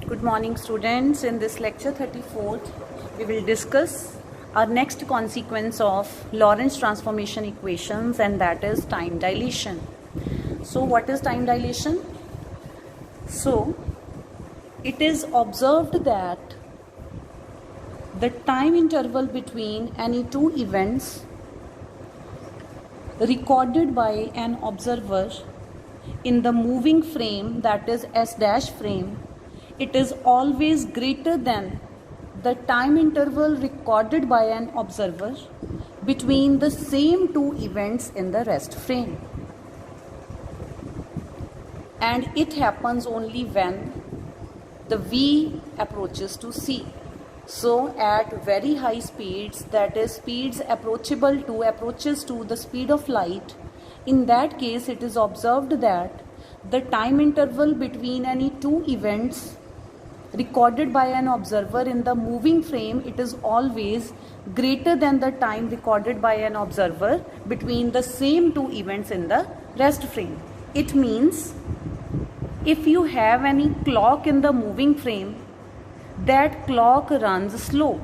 Good morning students. In this lecture 34th, we will discuss our next consequence of Lorentz transformation equations, and that is time dilation. So what is time dilation? So it is observed that the time interval between any two events recorded by an observer in the moving frame, that is S dash frame, it is always greater than the time interval recorded by an observer between the same two events in the rest frame. And it happens only when the V approaches to C. So at very high speeds, that is speeds approaches to the speed of light, in that case it is observed that the time interval between any two events recorded by an observer in the moving frame, it is always greater than the time recorded by an observer between the same two events in the rest frame. It means if you have any clock in the moving frame, that clock runs slow.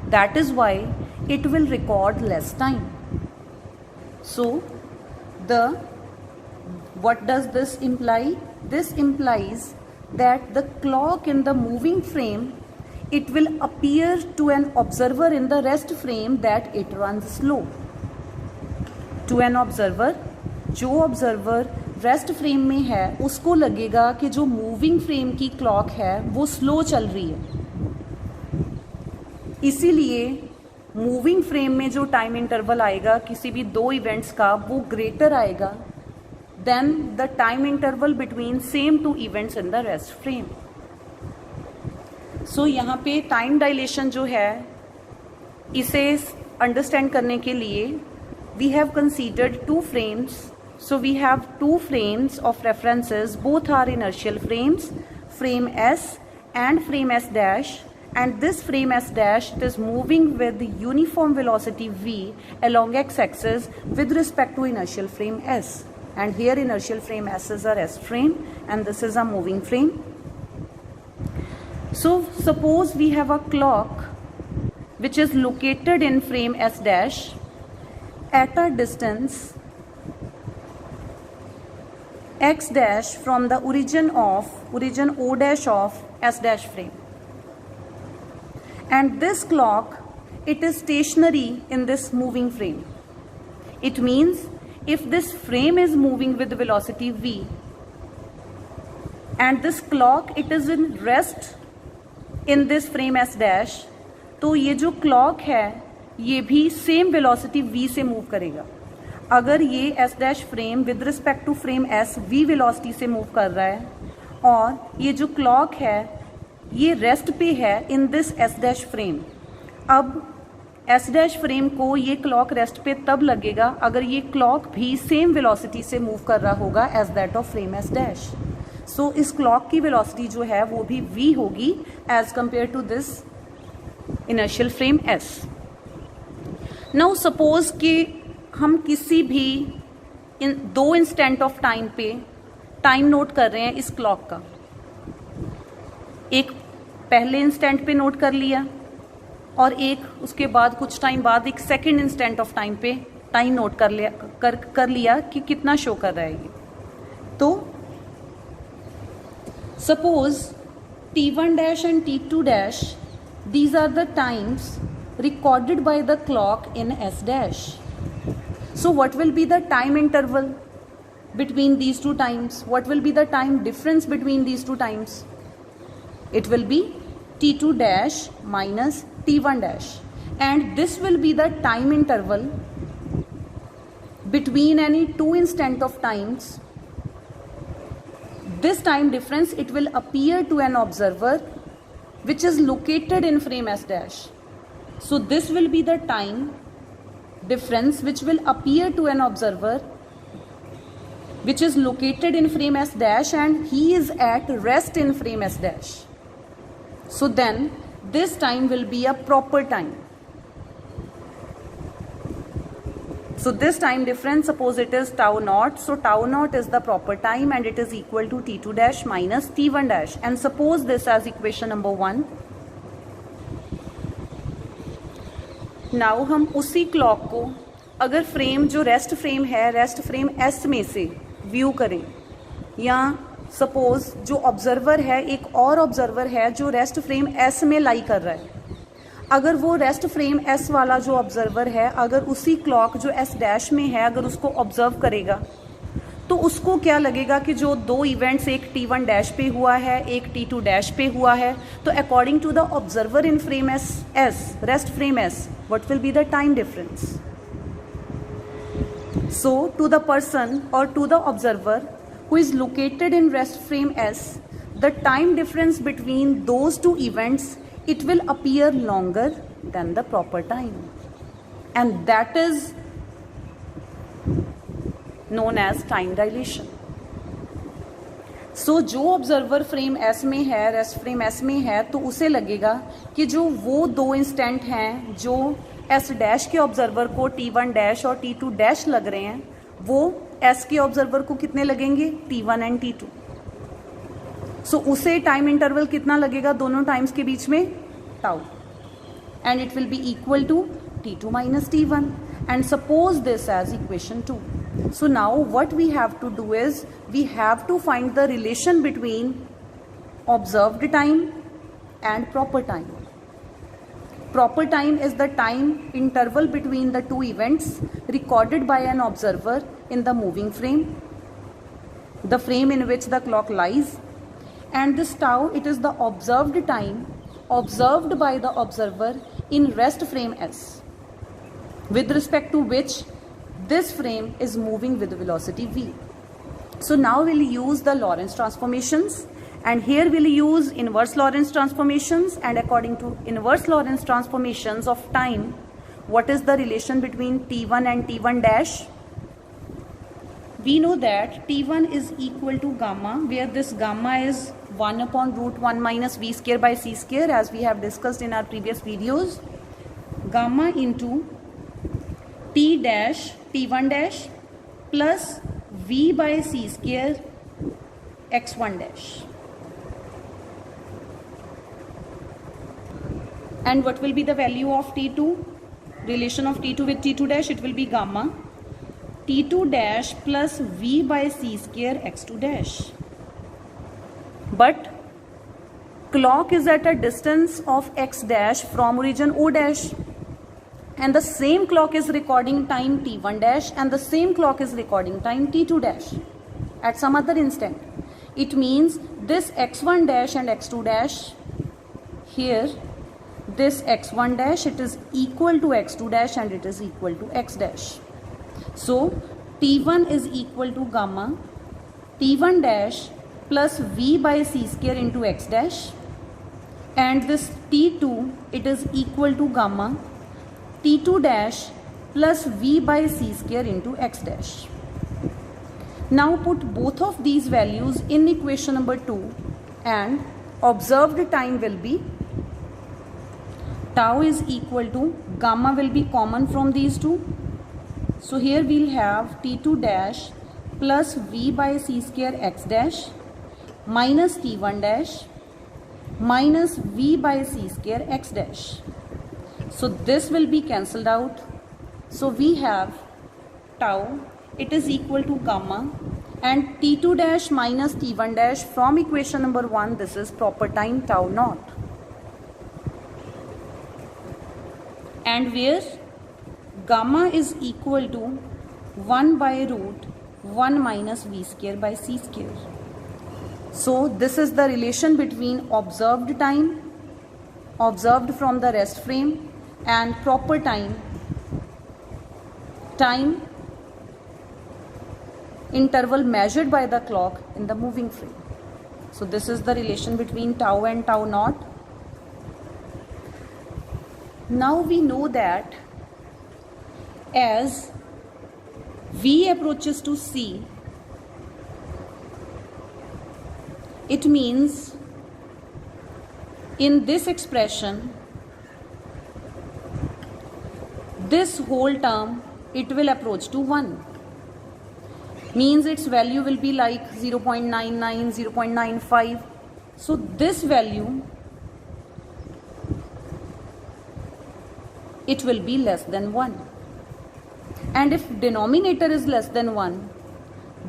That is why it will record less time. So what does this imply? This implies that the clock in the moving frame, it will appear to an observer in the rest frame that it runs slow. To an observer, जो observer rest frame में है उसको लगेगा कि जो moving frame की clock है वो स्लो चल रही है. इसीलिए मूविंग फ्रेम में जो टाइम इंटरवल आएगा किसी भी दो इवेंट्स का, वो ग्रेटर आएगा than the time interval between same two events in the rest frame. So यहाँ पे टाइम डायलेशन जो है, इसे अंडरस्टैंड करने के लिए we have considered two frames. So we have two frames of references, both are inertial frames, frame S and frame S dash, and this frame S dash is moving with uniform velocity V along x-axis with respect to inertial frame S, and here inertial frame S is a rest frame and this is a moving frame. So suppose we have a clock which is located in frame S dash at a distance x dash from the origin O dash of S dash frame, and this clock, it is stationary in this moving frame. It means if this frame is moving with velocity v and this clock, it is in rest in this frame S dash, तो ये जो clock है ये भी same velocity v से move करेगा. अगर ये S dash frame with respect to frame S v velocity से मूव कर रहा है और ये जो क्लॉक है ये रेस्ट पे है in this S dash frame, अब S डैश फ्रेम को ये क्लॉक रेस्ट पे तब लगेगा अगर ये क्लॉक भी सेम वेलोसिटी से मूव कर रहा होगा as that of frame S dash. So इस क्लॉक की वेलोसिटी जो है वो भी v होगी as compare to this inertial frame S. Now suppose कि हम किसी भी दो इंस्टेंट ऑफ टाइम पे टाइम नोट कर रहे हैं इस क्लॉक का. एक पहले इंस्टेंट पे नोट कर लिया और एक उसके बाद कुछ टाइम बाद एक सेकंड इंस्टेंट ऑफ टाइम पे टाइम नोट कर लिया कि कितना शो कर रहा है ये. तो suppose t1 dash and t2 dash, these are the times recorded by the clock in S dash. So what will be the time interval between these two times? What will be the time difference between these two times? It will be t2 dash minus t1 dash, and this will be the time interval between any two instant of times. This time difference, it will appear to an observer which is located in frame S dash. So this will be the time difference which will appear to an observer which is located in frame S dash and he is at rest in frame S dash. So then this time will be a proper time. So this time difference, suppose it is tau naught, so tau naught is the proper time and it is equal to t2 dash minus t1 dash, and suppose this as equation number 1. Now हम उसी clock को अगर frame जो rest frame है, rest frame S में से view करें, या सपोज जो ऑब्जर्वर है, एक और ऑब्जर्वर है जो रेस्ट फ्रेम एस में लाई कर रहा है, अगर वो रेस्ट फ्रेम एस वाला जो ऑब्जर्वर है, अगर उसी क्लॉक जो एस डैश में है, अगर उसको ऑब्जर्व करेगा, तो उसको क्या लगेगा कि जो दो इवेंट्स, एक t1 डैश पे हुआ है, एक t2 डैश पे हुआ है, तो according to the observer in frame S, rest frame S, what will be the time difference? So to the person और to the observer who is located in rest frame S, the time difference between those two events, it will appear longer than the proper time, and that is known as time dilation. So जो observer frame S में है, rest frame S में है, तो उसे लगेगा कि जो वो दो इंस्टेंट हैं जो S डैश के ऑब्जर्वर को T1 डैश और T2 डैश लग रहे हैं, वो S के ऑब्जर्वर को कितने लगेंगे? T1 and T2. सो उसे टाइम इंटरवल कितना लगेगा दोनों टाइम्स के बीच में? Tau, and it will be equal to T2 minus T1, and suppose this as equation 2. So now what we have to do is we have to find the relation between observed time and proper time. Proper time is the time interval between the two events recorded by an observer in the moving frame, the frame in which the clock lies, and this tau, it is the observed time observed by the observer in rest frame S, with respect to which this frame is moving with velocity v. So now we'll use the Lorentz transformations, and here we'll use inverse Lorentz transformations, and according to inverse Lorentz transformations of time, what is the relation between T1 and T1 dash? We know that T1 is equal to gamma, where this gamma is 1 upon root 1 minus v square by c square, as we have discussed in our previous videos. Gamma into T dash T1 dash plus v by c square x1 dash. And what will be the value of T2? Relation of T2 with T2 dash, it will be gamma T2 dash plus v by c square x2 dash. But clock is at a distance of x dash from origin O dash, and the same clock is recording time T1 dash and the same clock is recording time T2 dash at some other instant. It means this x1 dash and x2 dash, here this x1 dash, it is equal to x2 dash and it is equal to x dash. So T1 is equal to gamma T1 dash plus v by c square into x dash, and this T2, it is equal to gamma T2 dash plus v by c square into x dash. Now put both of these values in equation number 2, and observed time will be tau is equal to gamma, will be common from these two. So here we'll have T2 dash plus v by c square x dash minus T1 dash minus v by c square x dash. So this will be cancelled out. So we have tau, it is equal to gamma, and T2 dash minus T1 dash from equation number 1, this is proper time tau naught. And where gamma is equal to 1 by root 1 minus v square by c square. So this is the relation between observed time, observed from the rest frame, and proper time, time interval measured by the clock in the moving frame. So this is the relation between tau and tau naught. Now we know that as v approaches to c, it means in this expression, this whole term, it will approach to 1. Means its value will be like 0.99, 0.95. So this value, it will be less than 1. And if denominator is less than 1,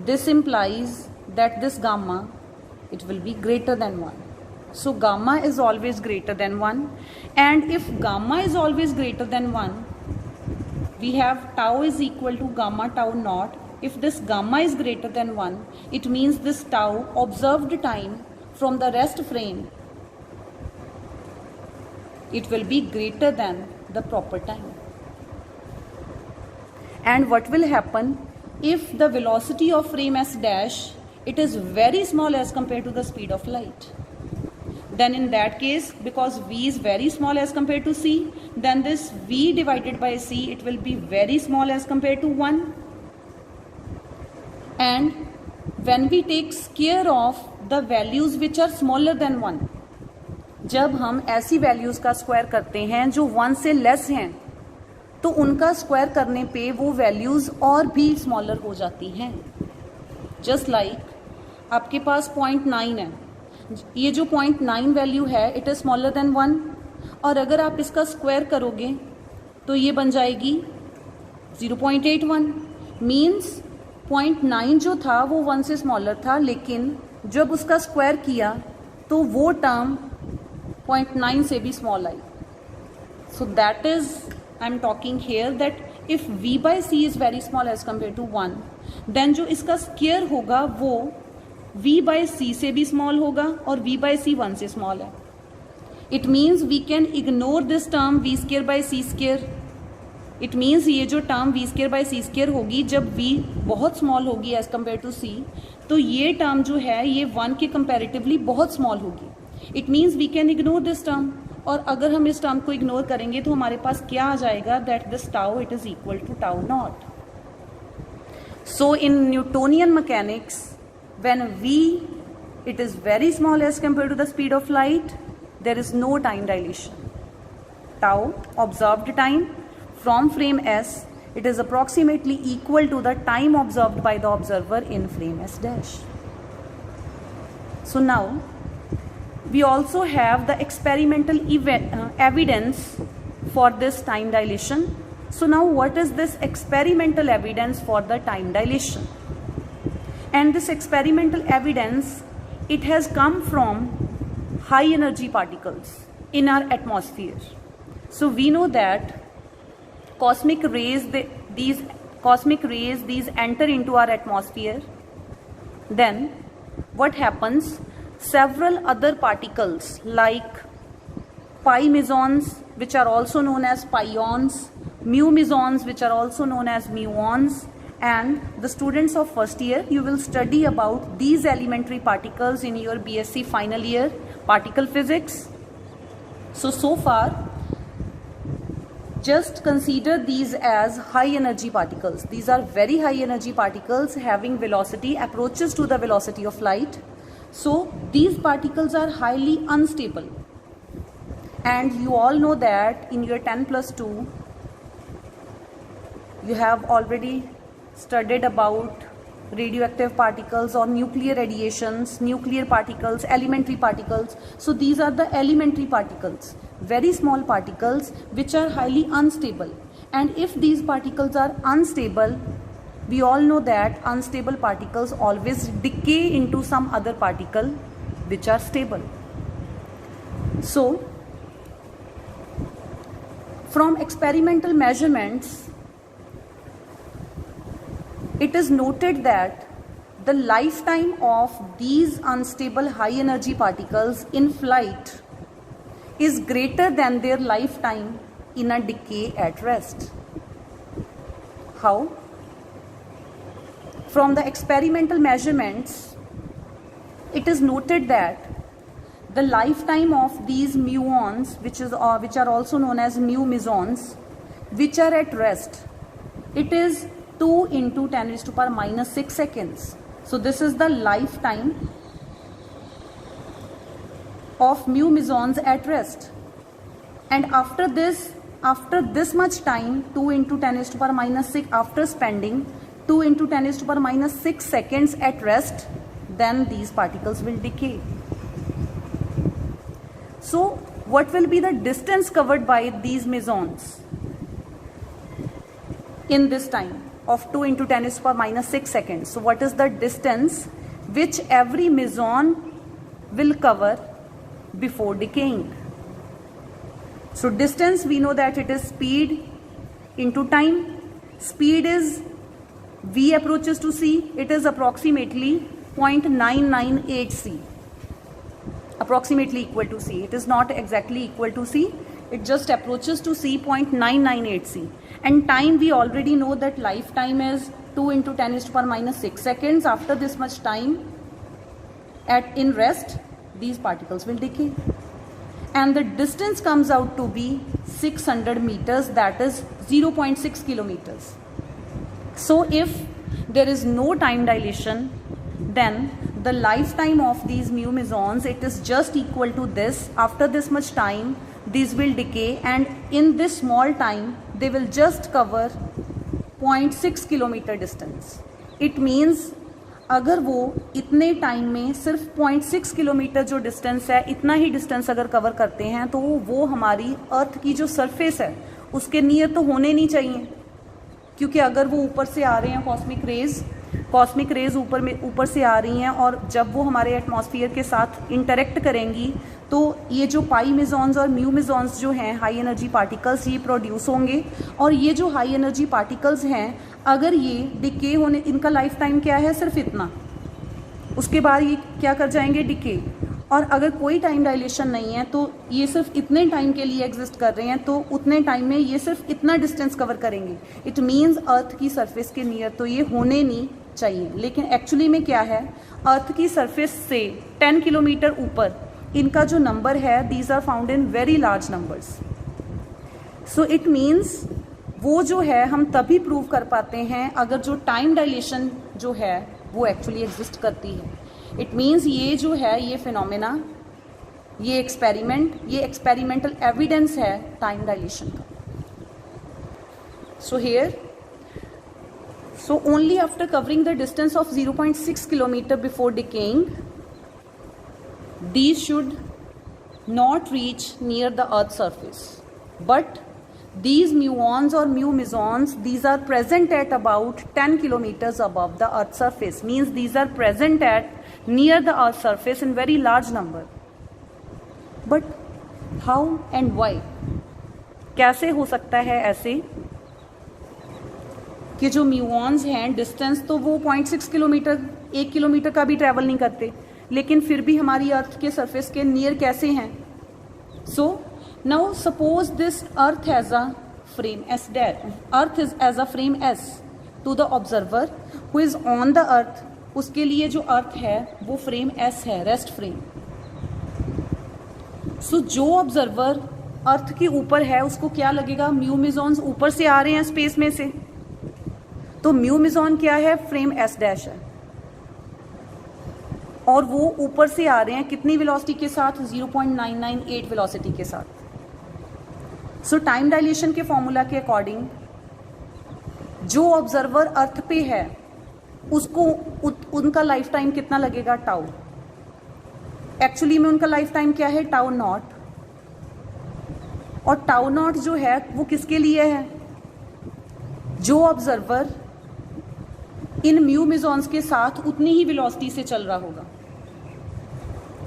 this implies that this gamma, it will be greater than 1. So gamma is always greater than 1. And if gamma is always greater than 1, we have tau is equal to gamma tau naught. If this gamma is greater than 1, it means this tau observed time from the rest frame, it will be greater than the proper time. And what will happen if the velocity of frame S dash, it is very small as compared to the speed of light? Then in that case, because v is very small as compared to c, then this v divided by c, it will be very small as compared to 1. And when we take square of the values which are smaller than 1, जब हम ऐसी values का square करते हैं जो 1 से less हैं, तो उनका स्क्वायर करने पे वो वैल्यूज और भी स्मॉलर हो जाती हैं. जस्ट लाइक आपके पास 0.9 है, ये जो 0.9 वैल्यू है इट इज स्मॉलर देन 1, और अगर आप इसका स्क्वायर करोगे तो ये बन जाएगी 0.81. मीन्स 0.9 जो था वो 1 से स्मॉलर था, लेकिन जब उसका स्क्वायर किया तो वो टर्म 0.9 से भी स्मॉल आई. So that is I am talking here that if v by c is very small as compare to 1, then जो इसका स्क्वायर होगा वो v by c से भी स्मॉल होगा और v by c 1 से स्मॉल है. It means we can ignore this term v square by c square. It means ये जो term v square by c square होगी, जब v बहुत स्मॉल होगी एज कम्पेयर टू c, तो ये टर्म जो है ये 1 के कंपैरेटिवली बहुत स्मॉल होगी. It means we can ignore this term. और अगर हम इस टर्म को इग्नोर करेंगे तो हमारे पास क्या आ जाएगा, that this tau it is equal to tau not. So in Newtonian mechanics, when v it is very small as compared to the speed of light, there is no time dilation. Tau, observed time from frame S, it is approximately equal to the time observed by the observer in frame S dash. So now we also have the experimental evidence for this time dilation. So now what is this experimental evidence for the time dilation? And this experimental evidence, it has come from high energy particles in our atmosphere. So we know that cosmic rays, these cosmic rays, these enter into our atmosphere. Then what happens? Several other particles like pi mesons, which are also known as pions, mu mesons, which are also known as muons, and the students of first year, you will study about these elementary particles in your BSc final year particle physics. So far just consider these as high energy particles. These are very high energy particles having velocity approaches to the velocity of light. So these particles are highly unstable, and you all know that in your 10+2 you have already studied about radioactive particles or nuclear radiations, nuclear particles, elementary particles. So these are the elementary particles, very small particles which are highly unstable. And if these particles are unstable, we all know that unstable particles always decay into some other particle which are stable. So from experimental measurements, it is noted that the lifetime of these unstable high energy particles in flight is greater than their lifetime in a decay at rest. How? From the experimental measurements, it is noted that the lifetime of these muons, which are also known as mu mesons, which are at rest, it is 2 into 10 raised to power minus 6 seconds. So this is the lifetime of mu mesons at rest. And after this, after this much time, 2 into 10 raised to power minus 6, after spending 2 into 10 raised to power minus 6 seconds at rest, then these particles will decay. So what will be the distance covered by these mesons in this time of 2 into 10 raised to power minus 6 seconds? So what is the distance which every meson will cover before decaying? So distance, we know that it is speed into time. Speed is v approaches to c, it is approximately 0.998 c, approximately equal to c. It is not exactly equal to c, it just approaches to c, 0.998 c. And time, we already know that lifetime is 2 into 10 raised to power minus 6 seconds. After this much time in rest, these particles will decay. And the distance comes out to be 600 meters, that is 0.6 kilometers. So if there is no time dilation, then the lifetime of these mu mesons, it is just equal to this. After this much time, these will decay, and in this small time, they will just cover 0.6 kilometer distance. It means अगर वो इतने time में सिर्फ 0.6 kilometre जो distance है, इतना ही distance अगर cover करते हैं, तो वो हमारी अर्थ की जो सरफेस है उसके नियर तो होने नहीं चाहिए, क्योंकि अगर वो ऊपर से आ रहे हैं कॉस्मिक रेज ऊपर से आ रही हैं, और जब वो हमारे एटमॉस्फेयर के साथ इंटरेक्ट करेंगी तो ये जो पाई मेसॉन्स और म्यू मेसॉन्स जो हैं, हाई एनर्जी पार्टिकल्स, ये प्रोड्यूस होंगे। और ये जो हाई एनर्जी पार्टिकल्स हैं, अगर ये डिके होने, इनका लाइफ टाइम क्या है, सिर्फ इतना, उसके बाद ये क्या कर जाएंगे, डिके। और अगर कोई टाइम डायलेशन नहीं है तो ये सिर्फ इतने टाइम के लिए एग्जिस्ट कर रहे हैं, तो उतने टाइम में ये सिर्फ इतना डिस्टेंस कवर करेंगे। इट मीन्स अर्थ की सरफेस के नियर तो ये होने नहीं चाहिए, लेकिन एक्चुअली में क्या है, अर्थ की सरफेस से 10 किलोमीटर ऊपर इनका जो नंबर है, these are found in very large numbers. So it means वो जो है हम तभी प्रूव कर पाते हैं अगर जो टाइम डायलेशन जो है वो एक्चुअली एग्जिस्ट करती है। इट मीन्स ये जो है, ये फिनोमेना, ये एक्सपेरिमेंटल एविडेंस है टाइम डायलेशन का। So here, so only after covering the distance of 0.6 kilometer before decaying, these should not reach near the earth's surface, but these muons or mu mesons, these are present at about 10 kilometers above the earth's surface, means these are present at near the earth's surface in very large number. But how and why? कैसे हो सकता है ऐसे कि जो म्यूऑन्स हैं, distance तो वो 0.6 किलोमीटर, 1 किलोमीटर का भी ट्रैवल नहीं करते, लेकिन फिर भी हमारी अर्थ के सरफेस के नियर कैसे हैं? So now suppose this earth has a frame S dash, earth is as a frame S to the observer who is on the earth, उसके लिए जो अर्थ है वो फ्रेम एस है, रेस्ट फ्रेम। सो जो observer अर्थ के ऊपर है उसको क्या लगेगा, म्यू मेसॉन्स ऊपर से आ रहे हैं स्पेस में से, तो म्यू मेसॉन क्या है, फ्रेम एस डैश है, और वो ऊपर से आ रहे हैं कितनी वेलोसिटी के साथ, 0.998 वेलोसिटी के साथ। सो टाइम डायलेशन के फॉर्मूला के अकॉर्डिंग जो ऑब्जर्वर अर्थ पे है उसको उनका लाइफ टाइम कितना लगेगा, टाउ। एक्चुअली में उनका लाइफ टाइम क्या है, टाउ नॉट, और टाउ नॉट जो है वो किसके लिए है, जो ऑब्जर्वर इन म्यू मेसॉन्स के साथ उतनी ही वेलोसिटी से चल रहा होगा,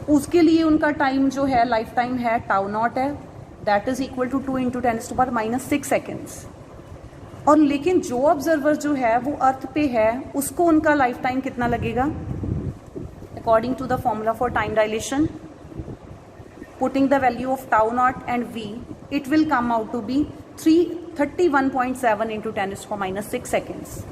उसके लिए उनका टाइम जो है, लाइफ टाइम है, टाउ नॉट है, that is equal to 2 into 10⁻⁻⁶ seconds. और लेकिन जो ऑब्जर्वर जो है वो अर्थ पे है, उसको उनका लाइफ टाइम कितना लगेगा, according to the formula for time dilation, putting the value of tau not and v, it will come out to be 31.7 into 10⁻⁶ seconds.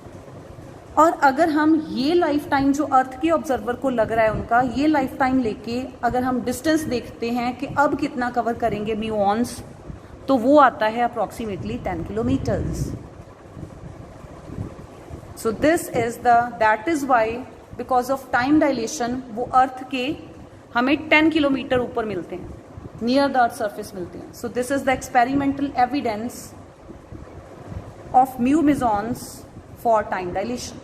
और अगर हम ये लाइफ टाइम जो अर्थ के ऑब्जर्वर को लग रहा है उनका, ये लाइफ टाइम लेके अगर हम डिस्टेंस देखते हैं कि अब कितना कवर करेंगे म्यूऑन्स, तो वो आता है approximately 10 kilometres. So this is that is why because of time dilation वो अर्थ के हमें 10 किलोमीटर ऊपर मिलते हैं। नियर द अर्थ सरफेस मिलते हैं. So this is the experimental evidence of mu mesons for time dilation.